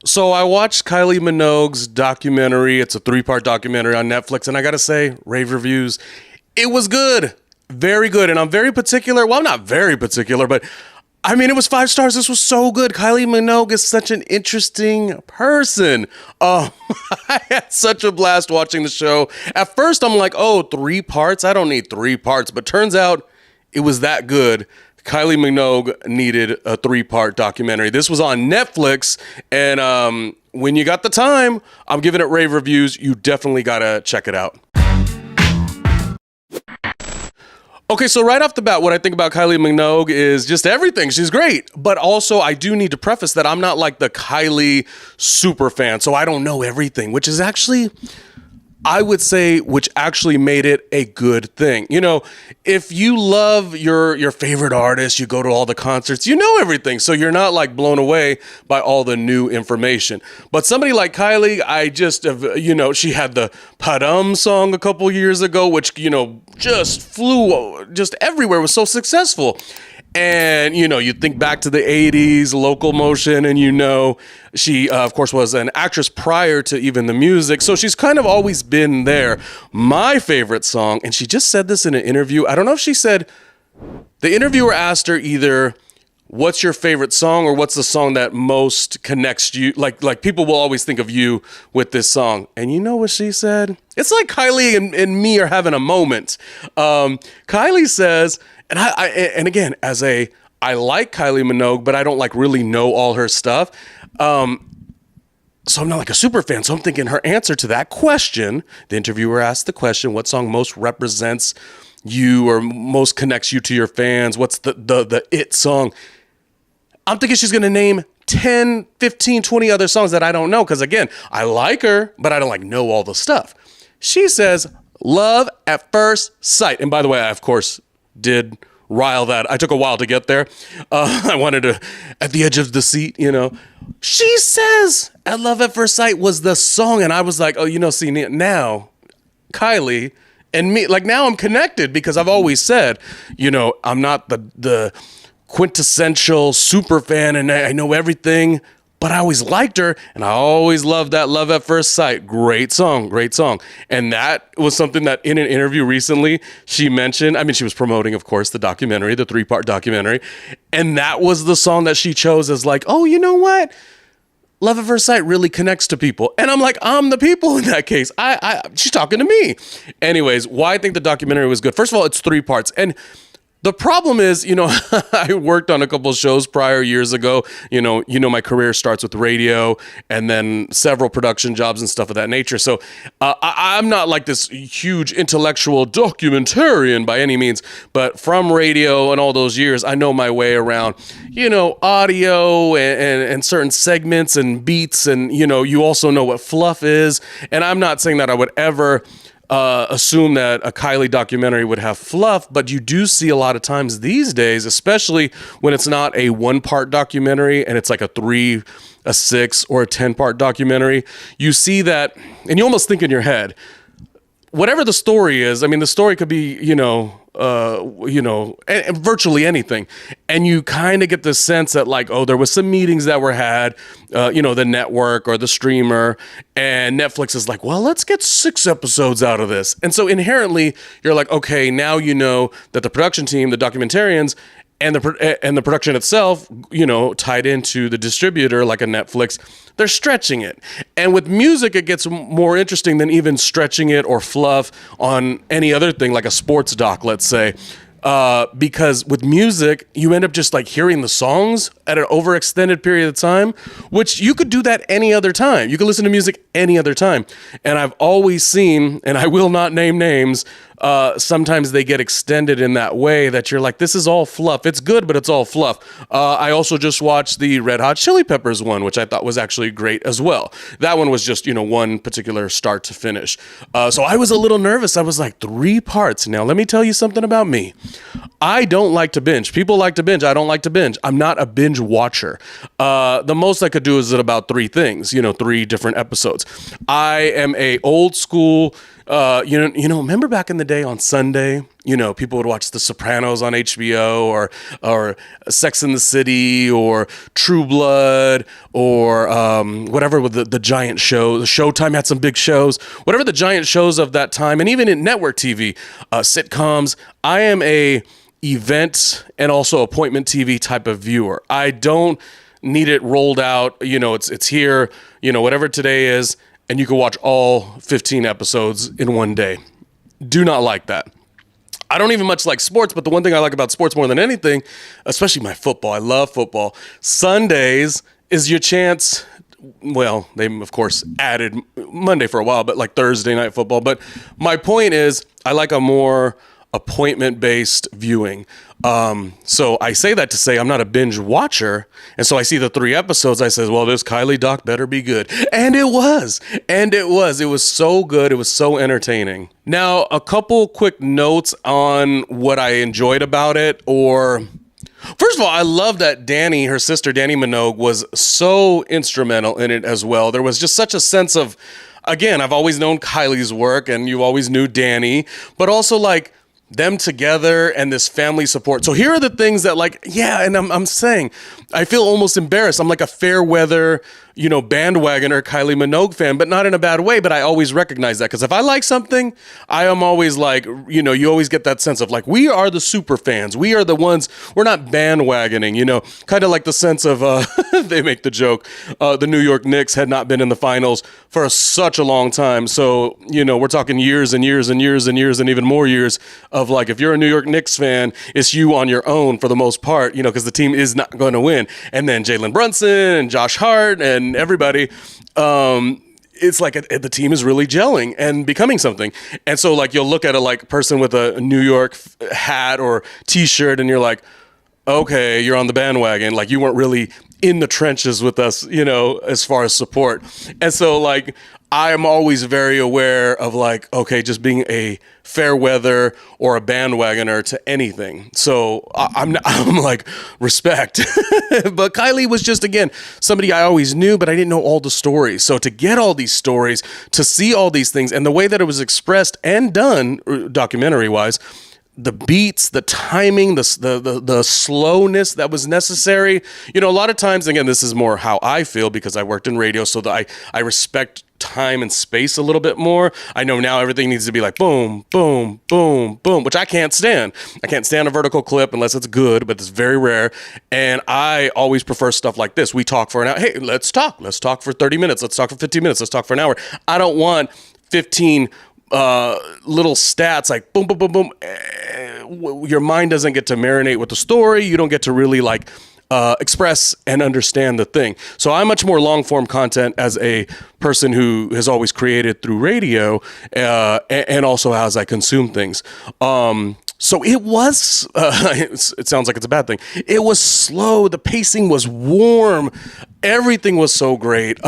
So I watched Kylie Minogue's documentary. It's a 3-part documentary on Netflix. And I got to say, rave reviews, it was good. Very good. And I'm very particular. Well, I'm not very particular, but I mean, it was 5 stars. This was so good. Kylie Minogue is such an interesting person. I had such a blast watching the show. At first, I'm like, oh, 3 parts? I don't need 3 parts. But turns out it was that good. Kylie Minogue needed a 3-part documentary. This was on Netflix, and when you got the time, I'm giving it rave reviews. You definitely gotta check it out. Okay, so right off the bat, what I think about Kylie Minogue is just everything. She's great. But also, I do need to preface that I'm not like the Kylie super fan, so I don't know everything, which is actually, I would say, which actually made it a good thing. You know, if you love your favorite artist, you go to all the concerts, you know everything. So you're not like blown away by all the new information. But somebody like Kylie, I just, she had the Padam song a couple years ago, which, just flew just everywhere, was so successful. And, you think back to the 80s, Local Motion, and she, of course, was an actress prior to even the music. So she's kind of always been there. My favorite song, and she just said this in an interview. I don't know if she said, the interviewer asked her either, what's your favorite song or what's the song that most connects you? Like people will always think of you with this song. And you know what she said? It's like Kylie and me are having a moment. Kylie says, and and again, I like Kylie Minogue, but I don't like really know all her stuff. So I'm not like a super fan. So I'm thinking her answer to that question, the interviewer asked the question, what song most represents you or most connects you to your fans? What's the it song? I'm thinking she's going to name 10, 15, 20 other songs that I don't know. Because again, I like her, but I don't know all the stuff. She says, Love at First Sight. And by the way, I, of course, did rile that. I took a while to get there. I wanted to, at the edge of the seat, She says at Love at First Sight was the song. And I was like, oh, see, now, Kylie and me, now I'm connected because I've always said, I'm not the quintessential super fan and I know everything, but I always liked her and I always loved that Love at First Sight. Great song. And that was something that in an interview recently she mentioned. I mean, she was promoting, of course, the documentary, the 3-part documentary. And that was the song that she chose as oh, you know what? Love at First Sight really connects to people. And I'm like, I'm the people in that case. She's talking to me. Anyways, why I think the documentary was good. First of all, it's 3 parts. And the problem is, I worked on a couple of shows prior years ago. My career starts with radio and then several production jobs and stuff of that nature. So I'm not like this huge intellectual documentarian by any means, but from radio and all those years, I know my way around, audio and certain segments and beats. And, you also know what fluff is. And I'm not saying that I would ever assume that a Kylie documentary would have fluff, but you do see a lot of times these days, especially when it's not a 1-part documentary and it's like a 3, a 6, or a 10-part documentary, you see that, and you almost think in your head, whatever the story is, I mean, the story could be, virtually anything. And you kind of get the sense that there was some meetings that were had, the network or the streamer, and Netflix is like, well, let's get 6 episodes out of this. And so inherently you're like, okay, now you know that the production team, the documentarians, and the production itself, tied into the distributor like a Netflix, they're stretching it. And with music, it gets more interesting than even stretching it or fluff on any other thing like a sports doc, let's say. Because with music, you end up just hearing the songs at an overextended period of time, which you could do that any other time. You could listen to music any other time. And I've always seen, and I will not name names, sometimes they get extended in that way that you're like, this is all fluff. It's good, but it's all fluff. I also just watched the Red Hot Chili Peppers one, which I thought was actually great as well. That one was just, one particular start to finish. So I was a little nervous. I was like, 3 parts. Now, let me tell you something about me. I don't like to binge. People like to binge. I don't like to binge. I'm not a binge watcher. The most I could do is about 3 things, 3 different episodes. I am a old school Remember back in the day on Sunday, people would watch The Sopranos on HBO or Sex and the City or True Blood or whatever with the giant show. The Showtime had some big shows, whatever the giant shows of that time, and even in network TV, sitcoms. I am a event and also appointment TV type of viewer. I don't need it rolled out. It's here, whatever today is, and you can watch all 15 episodes in one day. Do not like that. I don't even much like sports, but the one thing I like about sports more than anything, especially my football, I love football. Sundays is your chance. Well, they of course added Monday for a while, but like Thursday night football. But my point is, I like a more appointment-based viewing. So I say that to say I'm not a binge watcher. And so I see the 3 episodes. I says, well, this Kylie doc better be good. And it was. It was so good. It was so entertaining. Now, a couple quick notes on what I enjoyed about it. First of all, I love that Danny, her sister, Danny Minogue, was so instrumental in it as well. There was just such a sense of, again, I've always known Kylie's work and you always knew Danny, but also like them together and this family support. So here are the things that and I'm saying, I feel almost embarrassed. I'm like a fair weather, bandwagoner Kylie Minogue fan, but not in a bad way. But I always recognize that because if I like something, I am always like, you always get that sense of like, we are the super fans. We are the ones, we're not bandwagoning, kind of like the sense of, they make the joke, the New York Knicks had not been in the finals for such a long time. So, we're talking years and years and years and years and even more years of like, if you're a New York Knicks fan, it's you on your own for the most part, because the team is not going to win. And then Jalen Brunson and Josh Hart and everybody, it's like the team is really gelling and becoming something. And so like, you'll look at a person with a New York hat or t-shirt and you're like, okay, you're on the bandwagon. Like you weren't really in the trenches with us, as far as support. And so like, I am always very aware of like, okay, just being a fair weather or a bandwagoner to anything. So I'm like, respect. But Kylie was just, again, somebody I always knew, but I didn't know all the stories. So to get all these stories, to see all these things, and the way that it was expressed and done, documentary-wise, the beats, the timing, the slowness that was necessary. A lot of times, again, this is more how I feel because I worked in radio, so that I respect time and space a little bit more. I know now everything needs to be like boom, boom, boom, boom, which I can't stand. I can't stand a vertical clip unless it's good, but it's very rare. And I always prefer stuff like this. We talk for an hour. Hey, let's talk. Let's talk for 30 minutes. Let's talk for 15 minutes. Let's talk for an hour. I don't want 15 little stats like boom, boom, boom, boom. Your mind doesn't get to marinate with the story. You don't get to really like express and understand the thing. So I'm much more long form content as a person who has always created through radio and also as I consume things. So it was, it sounds like it's a bad thing. It was slow. The pacing was warm. Everything was so great.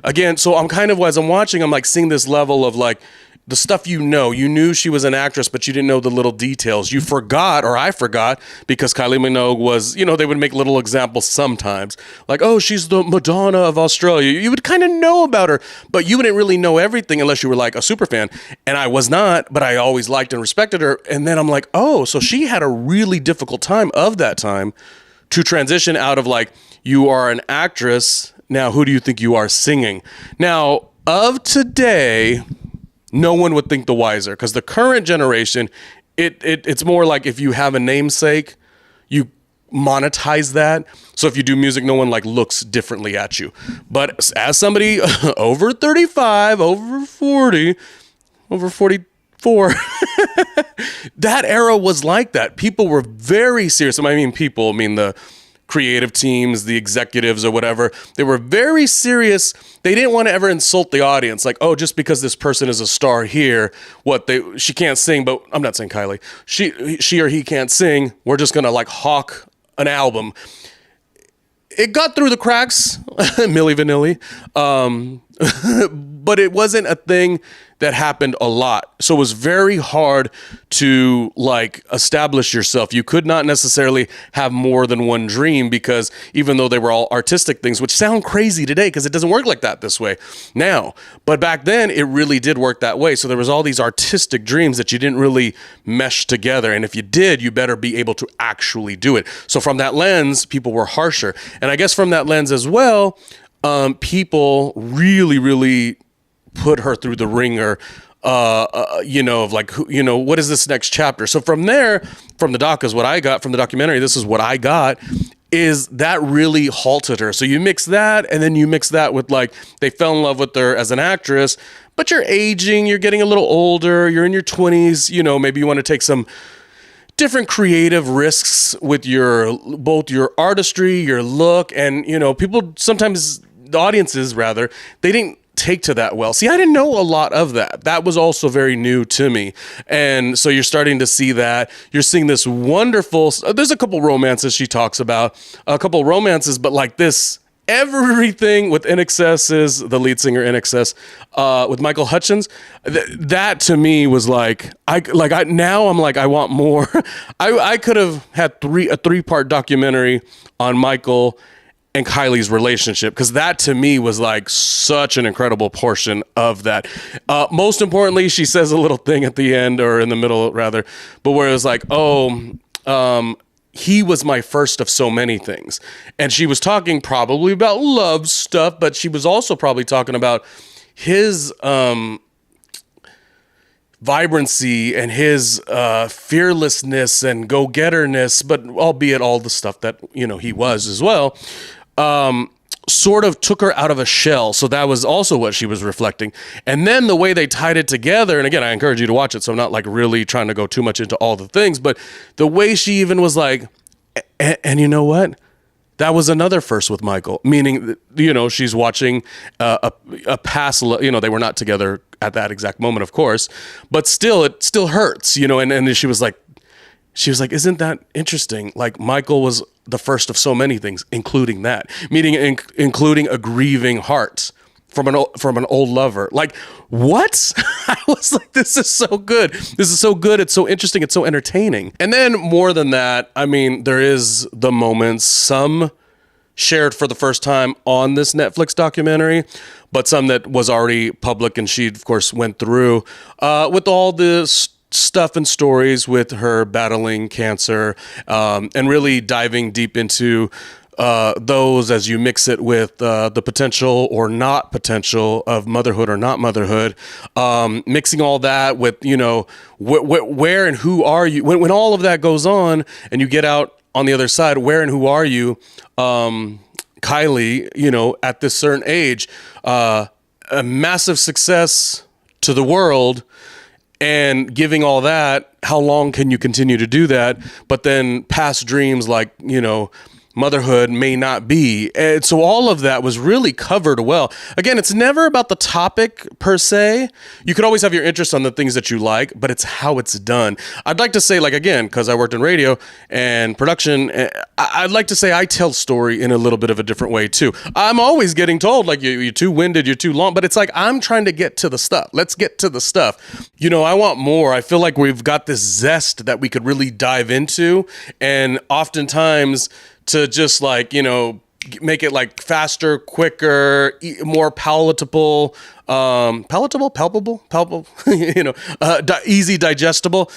Again, so I'm kind of, as I'm watching, I'm like seeing this level of like, the stuff you knew she was an actress, but you didn't know the little details. You forgot, or I forgot, because Kylie Minogue was, they would make little examples sometimes. Like, oh, she's the Madonna of Australia. You would kind of know about her, but you wouldn't really know everything unless you were like a super fan. And I was not, but I always liked and respected her. And then I'm like, oh, so she had a really difficult time of that time to transition out of like, you are an actress. Now, who do you think you are singing? Now, of today, no one would think the wiser, because the current generation, it's more like if you have a namesake, you monetize that. So if you do music, no one like looks differently at you. But as somebody over 35, over 40, over 44, that era was like that. People were very serious. I mean, the creative teams, the executives or whatever, they were very serious. They didn't want to ever insult the audience. Like, oh, just because this person is a star here, she can't sing, but I'm not saying Kylie. She or he can't sing. We're just going to like hawk an album. It got through the cracks, Milli Vanilli. but it wasn't a thing that happened a lot. So it was very hard to like establish yourself. You could not necessarily have more than one dream, because even though they were all artistic things, which sound crazy today because it doesn't work like that this way now, but back then it really did work that way. So there was all these artistic dreams that you didn't really mesh together. And if you did, you better be able to actually do it. So from that lens, people were harsher. And I guess from that lens as well, people really put her through the ringer, of like, what is this next chapter? So from there, from the doc is what I got, from the documentary, this is what I got, is that really halted her. So you mix that, and then you mix that with like, they fell in love with her as an actress, but you're aging, you're getting a little older, you're in your 20s, maybe you want to take some different creative risks with both your artistry, your look, and, people sometimes, the audiences rather, they didn't take to that well. See, I didn't know a lot of that. That was also very new to me. And so you're starting to see that. You're seeing this wonderful, there's a couple romances she talks about, but like this, everything with INXS, the lead singer INXS, with Michael Hutchins, that to me was like, now I'm like, I want more. I could have had a 3-part documentary on Michael and Kylie's relationship, because that to me was like such an incredible portion of that. Most importantly, she says a little thing at the end, or in the middle rather, but where it was like, he was my first of so many things. And she was talking probably about love stuff, but she was also probably talking about his vibrancy and his fearlessness and go-getterness, but albeit all the stuff that, he was as well. Sort of took her out of a shell. So that was also what she was reflecting. And then the way they tied it together, and again, I encourage you to watch it, so I'm not like really trying to go too much into all the things, but the way she even was like, and you know what? That was another first with Michael, meaning, she's watching a past, they were not together at that exact moment, of course, but still, it still hurts, and she was like, isn't that interesting? Like, Michael was the first of so many things, including that, meaning including a grieving heart from an old lover. Like, what? I was like, this is so good. This is so good. It's so interesting. It's so entertaining. And then more than that, I mean, there is the moments, some shared for the first time on this Netflix documentary, but some that was already public, and she, of course, went through with all this stuff and stories with her battling cancer, and really diving deep into those as you mix it with the potential or not potential of motherhood or not motherhood, mixing all that with, where and who are you when all of that goes on and you get out on the other side, where and who are you, Kylie, at this certain age, a massive success to the world, and giving all that, how long can you continue to do that? But then past dreams like, motherhood may not be. And so all of that was really covered well. Again, it's never about the topic per se. You could always have your interest on the things that you like, but it's how it's done. I'd like to say, like, again, because I worked in radio and production, I'd like to say I tell story in a little bit of a different way too. I'm always getting told, like, you're too winded, you're too long, but it's like, I'm trying to get to the stuff. Let's get to the stuff. I want more. I feel like we've got this zest that we could really dive into, and oftentimes to just like, make it like faster, quicker, more palatable, palpable, easy digestible.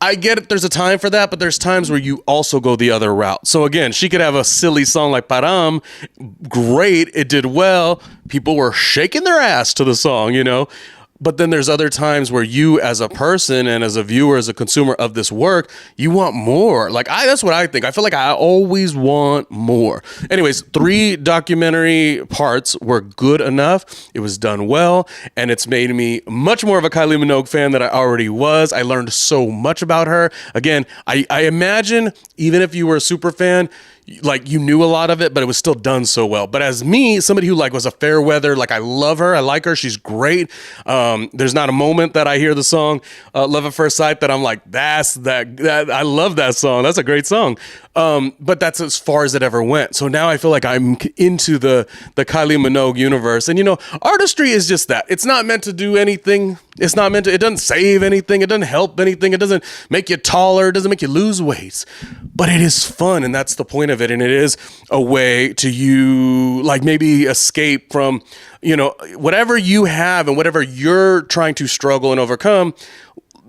I get it. There's a time for that, but there's times where you also go the other route. So again, she could have a silly song like Param. Great. It did well. People were shaking their ass to the song, But then there's other times where you as a person and as a viewer, as a consumer of this work, you want more. Like, that's what I think. I feel like I always want more. Anyways, 3 documentary parts were good enough. It was done well, and it's made me much more of a Kylie Minogue fan than I already was. I learned so much about her. Again, I imagine even if you were a super fan, like you knew a lot of it, but it was still done so well. But as me, somebody who like was a fair weather, like I love her, I like her, she's great. There's not a moment that I hear the song Love at First Sight that I'm like, that I love that song. That's a great song. But that's as far as it ever went. So now I feel like I'm into the Kylie Minogue universe. And artistry is just that. It's not meant to do anything. It doesn't save anything. It doesn't help anything. It doesn't make you taller. It doesn't make you lose weight. But it is fun, and that's the point of it. And it is a way to you, like maybe escape from, whatever you have and whatever you're trying to struggle and overcome.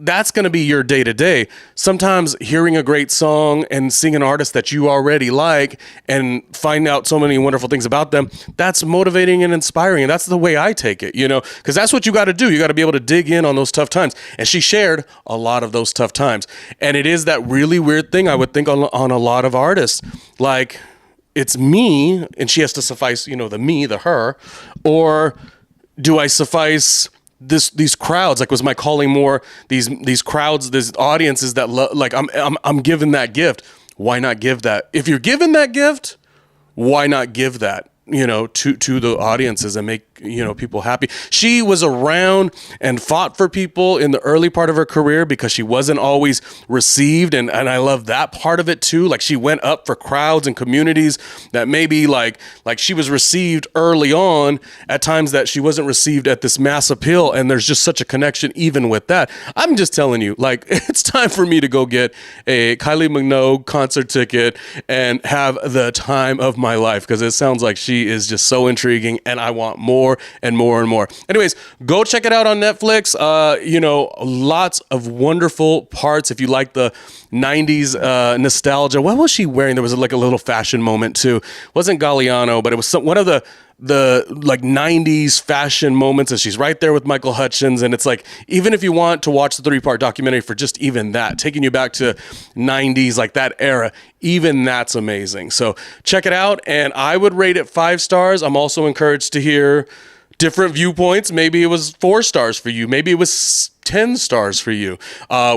That's going to be your day to day. Sometimes hearing a great song and seeing an artist that you already like and find out so many wonderful things about them, that's motivating and inspiring. And that's the way I take it, because that's what you got to do. You got to be able to dig in on those tough times. And she shared a lot of those tough times. And it is that really weird thing I would think on a lot of artists. Like, it's me, and she has to suffice, the me, the her, or do I suffice these crowds? Like, was my calling more these crowds, these audiences that like I'm given that gift? Why not give that? If you're given that gift, why not give that to the audiences and make people happy? She was around and fought for people in the early part of her career because she wasn't always received, and I love that part of it too. Like, she went up for crowds and communities that maybe like she was received early on at times that she wasn't received at this mass appeal, and there's just such a connection even with that. I'm just telling you, like, it's time for me to go get a Kylie Minogue concert ticket and have the time of my life, because it sounds like she is just so intriguing, and I want more and more and more. Anyways, go check it out on Netflix. Lots of wonderful parts. If you like the 90s nostalgia. What was she wearing? There was like a little fashion moment too. It wasn't Galliano, but it was one of the like 90s fashion moments, and she's right there with Michael Hutchins. And it's like, even if you want to watch the 3-part documentary for just even that, taking you back to 90s, like that era, even that's amazing. So check it out, and I would rate it 5 stars. I'm also encouraged to hear different viewpoints. Maybe it was 4 stars for you. Maybe it was 10 stars for you.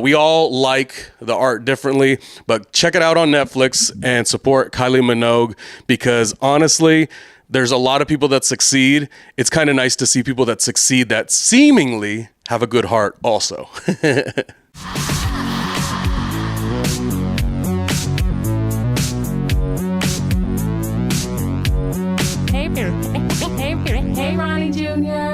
We all like the art differently, but check it out on Netflix and support Kylie Minogue, because honestly, there's a lot of people that succeed. It's kind of nice to see people that succeed that seemingly have a good heart also. Hey, Ronnie Jr.